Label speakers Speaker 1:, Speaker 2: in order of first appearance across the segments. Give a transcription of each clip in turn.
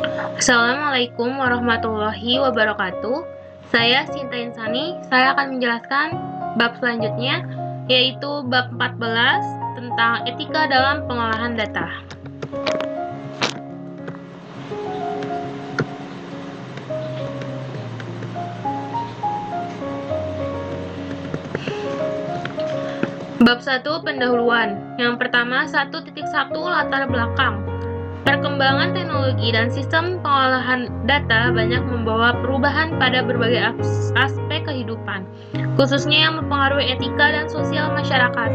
Speaker 1: Assalamualaikum warahmatullahi wabarakatuh. Saya Sinta Insani. Saya akan menjelaskan bab selanjutnya, yaitu bab 14 tentang etika dalam pengolahan data. Bab 1 pendahuluan. Yang pertama 1.1 latar belakang. Perkembangan teknologi dan sistem pengolahan data banyak membawa perubahan pada berbagai aspek kehidupan, khususnya yang mempengaruhi etika dan sosial masyarakat.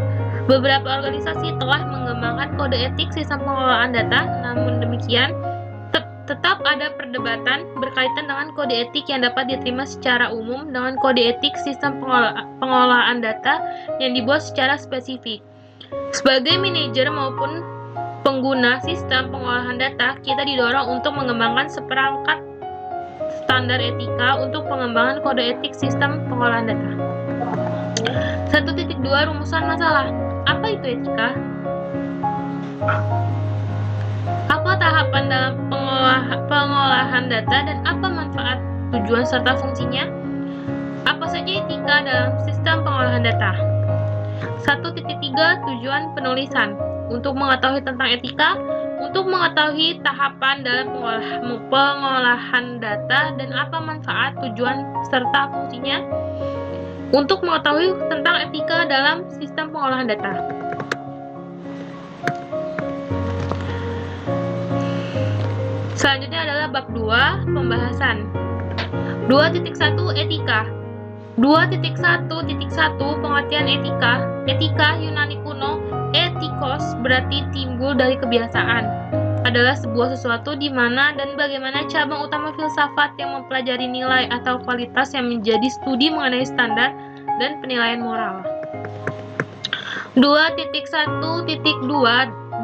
Speaker 1: Beberapa organisasi telah mengembangkan kode etik sistem pengelolaan data, namun demikian, tetap ada perdebatan berkaitan dengan kode etik yang dapat diterima secara umum dengan kode etik sistem pengolahan data yang dibuat secara spesifik. Sebagai manajer maupun pengguna sistem pengolahan data, kita didorong untuk mengembangkan seperangkat standar etika untuk pengembangan kode etik sistem pengolahan data. 1.2 Rumusan masalah. Apa itu etika? Apa tahapan dalam pengolahan data dan apa manfaat, tujuan, serta fungsinya? Apa saja etika dalam sistem pengolahan data? 1.3 Tujuan penulisan. Untuk mengetahui tentang etika, untuk mengetahui tahapan dalam pengolahan data dan apa manfaat, tujuan, serta fungsinya, untuk mengetahui tentang etika dalam sistem pengolahan data. Selanjutnya adalah bab 2, pembahasan. 2.1 Etika. 2.1.1 Pengertian etika. Etika Yunani kuno, etikos, berarti timbul dari kebiasaan. Adalah sebuah sesuatu di mana dan bagaimana cabang utama filsafat yang mempelajari nilai atau kualitas yang menjadi studi mengenai standar dan penilaian moral. 2.1.2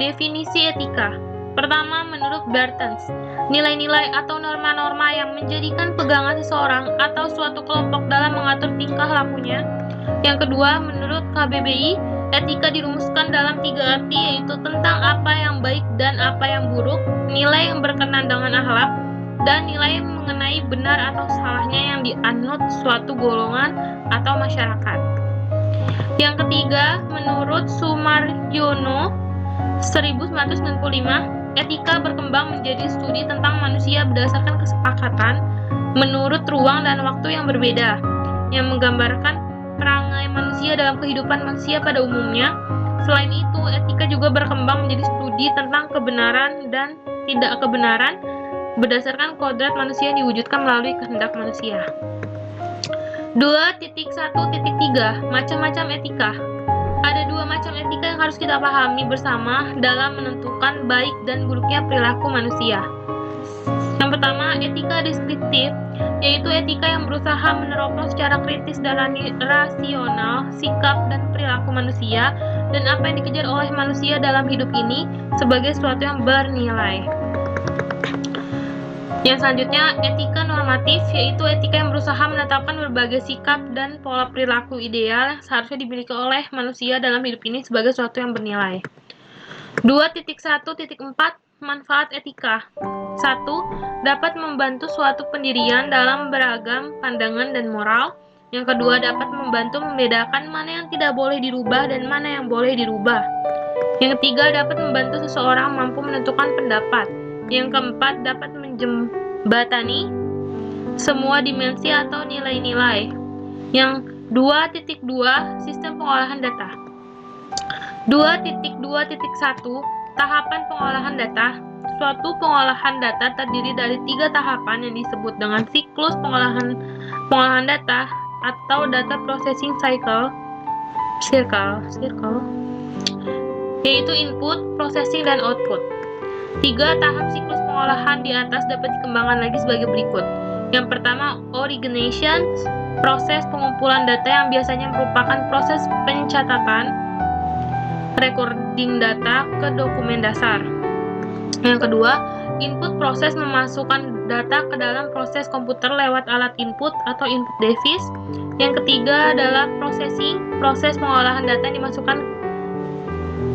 Speaker 1: Definisi etika. Pertama, menurut Bertens, nilai-nilai atau norma-norma yang menjadikan pegangan seseorang atau suatu kelompok dalam mengatur tingkah lakunya. Yang kedua, menurut KBBI, etika dirumuskan dalam 3 arti, yaitu tentang apa yang baik dan apa yang buruk, nilai yang berkenan dengan akhlak, dan nilai mengenai benar atau salahnya yang dianut suatu golongan atau masyarakat. Yang ketiga, menurut Sumaryono 1995, etika berkembang menjadi studi tentang manusia berdasarkan kesepakatan menurut ruang dan waktu yang berbeda, yang menggambarkan perangai manusia dalam kehidupan manusia pada umumnya. Selain itu, etika juga berkembang menjadi studi tentang kebenaran dan tidak kebenaran berdasarkan kodrat manusia yang diwujudkan melalui kehendak manusia. 2.1.3 Macam-macam etika. Ada 2 macam etika yang harus kita pahami bersama dalam menentukan baik dan buruknya perilaku manusia. Yang pertama, etika deskriptif, yaitu etika yang berusaha meneropong secara kritis dan rasional sikap dan perilaku manusia dan apa yang dikejar oleh manusia dalam hidup ini sebagai sesuatu yang bernilai. Yang selanjutnya, etika normatif, yaitu etika yang berusaha menetapkan berbagai sikap dan pola perilaku ideal yang seharusnya dimiliki oleh manusia dalam hidup ini sebagai sesuatu yang bernilai. 2.1.4 Manfaat etika. 1. Dapat membantu suatu pendirian dalam beragam pandangan dan moral. Yang kedua, dapat membantu membedakan mana yang tidak boleh dirubah dan mana yang boleh dirubah. Yang ketiga, dapat membantu seseorang mampu menentukan pendapat. Yang keempat, dapat menjembatani semua dimensi atau nilai-nilai. Yang 2.2 Sistem pengolahan data. 2.2.1 Tahapan pengolahan data. Suatu pengolahan data terdiri dari 3 tahapan yang disebut dengan siklus pengolahan data atau data processing cycle, yaitu input, processing, dan output. 3 tahap siklus pengolahan di atas dapat dikembangkan lagi sebagai berikut. Yang pertama, origination, proses pengumpulan data yang biasanya merupakan proses pencatatan recording data ke dokumen dasar. Yang kedua, input, proses memasukkan data ke dalam proses komputer lewat alat input atau input device. Yang ketiga adalah processing, proses pengolahan data yang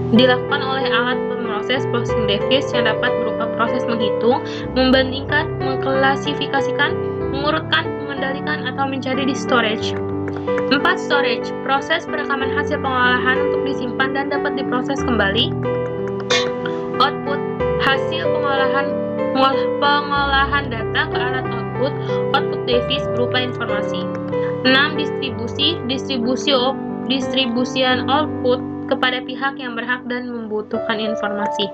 Speaker 1: dilakukan oleh alat pemroses processing device yang dapat berupa proses menghitung, membandingkan, mengklasifikasikan, mengurutkan, mengendalikan, atau mencari di storage. 4. Storage, proses perekaman hasil pengolahan untuk disimpan dan dapat diproses kembali. Output, hasil pengolahan data ke alat output device berupa informasi. 6. Distribusian output kepada pihak yang berhak dan membutuhkan informasi.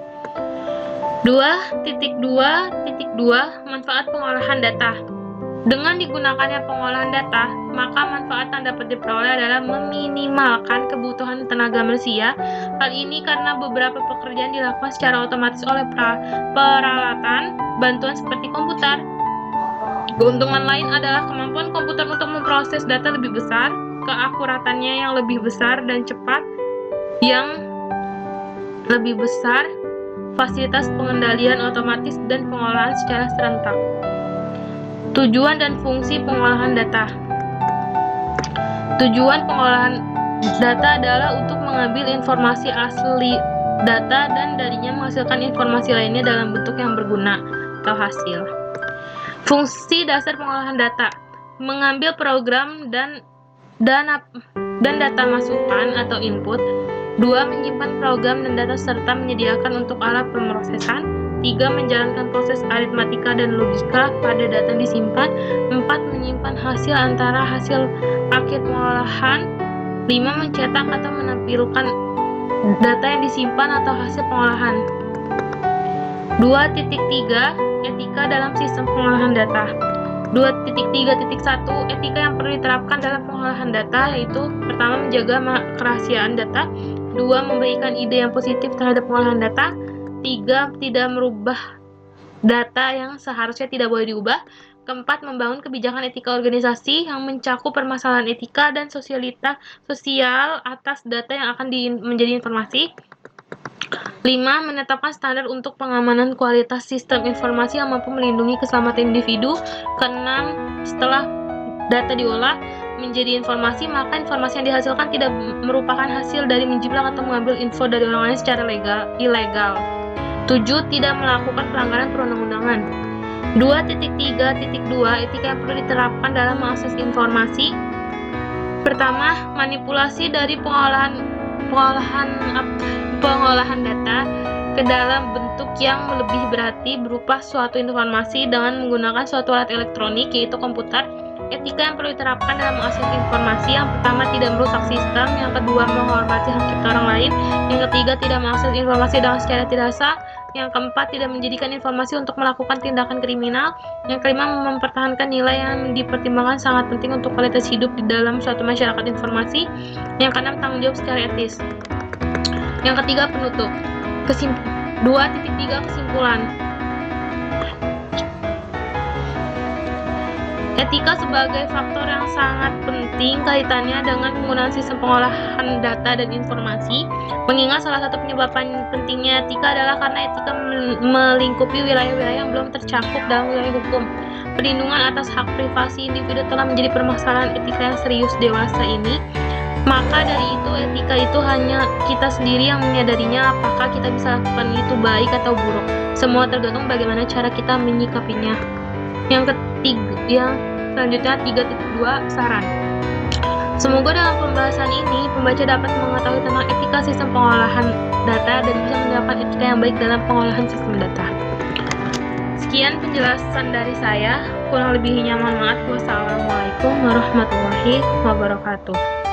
Speaker 1: 2.2.2 Manfaat pengolahan data. Dengan digunakannya pengolahan data, maka manfaat yang dapat diperoleh adalah meminimalkan kebutuhan tenaga manusia. Hal ini karena beberapa pekerjaan dilakukan secara otomatis oleh peralatan bantuan seperti komputer. Keuntungan lain adalah kemampuan komputer untuk memproses data lebih besar, keakuratannya yang lebih besar dan cepat yang lebih besar, fasilitas pengendalian otomatis dan pengolahan secara serentak. Tujuan dan fungsi pengolahan data. Tujuan pengolahan data adalah untuk mengambil informasi asli data dan darinya menghasilkan informasi lainnya dalam bentuk yang berguna atau hasil. Fungsi dasar pengolahan data: mengambil program dan data masukan atau input. 2. Menyimpan program dan data serta menyediakan untuk alat pemrosesan. 3. Menjalankan proses aritmatika dan logika pada data yang disimpan. 4. Menyimpan hasil antara hasil akhir pengolahan. 5. Mencetak atau menampilkan data yang disimpan atau hasil pengolahan. 2.3 Etika dalam sistem pengolahan data. 2.3.1 Etika yang perlu diterapkan dalam pengolahan data, yaitu pertama, menjaga kerahasiaan data. 2. Memberikan ide yang positif terhadap pengolahan data. 3. Tidak merubah data yang seharusnya tidak boleh diubah. 4. Membangun kebijakan etika organisasi yang mencakup permasalahan etika dan sosial atas data yang akan menjadi informasi. 5. Menetapkan standar untuk pengamanan kualitas sistem informasi yang mampu melindungi keselamatan individu. 6. Setelah data diolah menjadi informasi, maka informasi yang dihasilkan tidak merupakan hasil dari menjiplak atau mengambil info dari orang lain secara ilegal. 7. Tidak melakukan pelanggaran perundang-undangan. 2.3.2 Etika yang perlu diterapkan dalam mengakses informasi. Pertama, manipulasi dari pengolahan data ke dalam bentuk yang lebih berarti berupa suatu informasi dengan menggunakan suatu alat elektronik, yaitu komputer. Etika yang perlu diterapkan dalam mengakses informasi: yang pertama, tidak merusak sistem. Yang kedua, menghormati hak cipta orang lain. Yang ketiga, tidak mengakses informasi dengan secara tidak sah. Yang keempat, tidak menjadikan informasi untuk melakukan tindakan kriminal. Yang kelima, mempertahankan nilai yang dipertimbangkan sangat penting untuk kualitas hidup di dalam suatu masyarakat informasi. Yang keenam, tanggung jawab secara etis. Yang ketiga, penutup. 2.3 Kesimpulan. Etika sebagai faktor yang sangat penting kaitannya dengan penggunaan sistem pengolahan data dan informasi. Mengingat salah satu penyebab pentingnya etika adalah karena etika melingkupi wilayah-wilayah yang belum tercakup dalam wilayah hukum. Perlindungan atas hak privasi individu telah menjadi permasalahan etika yang serius dewasa ini. Maka dari itu, etika itu hanya kita sendiri yang menyadarinya. Apakah kita bisa lakukan itu baik atau buruk? Semua tergantung bagaimana cara kita menyikapinya. Selanjutnya 3.2 Saran. Semoga dalam pembahasan ini pembaca dapat mengetahui tentang etika sistem pengolahan data dan bisa menerapkan etika yang baik dalam pengolahan sistem data. Sekian penjelasan dari saya, kurang lebihnya mohon maaf. Wassalamualaikum warahmatullahi wabarakatuh.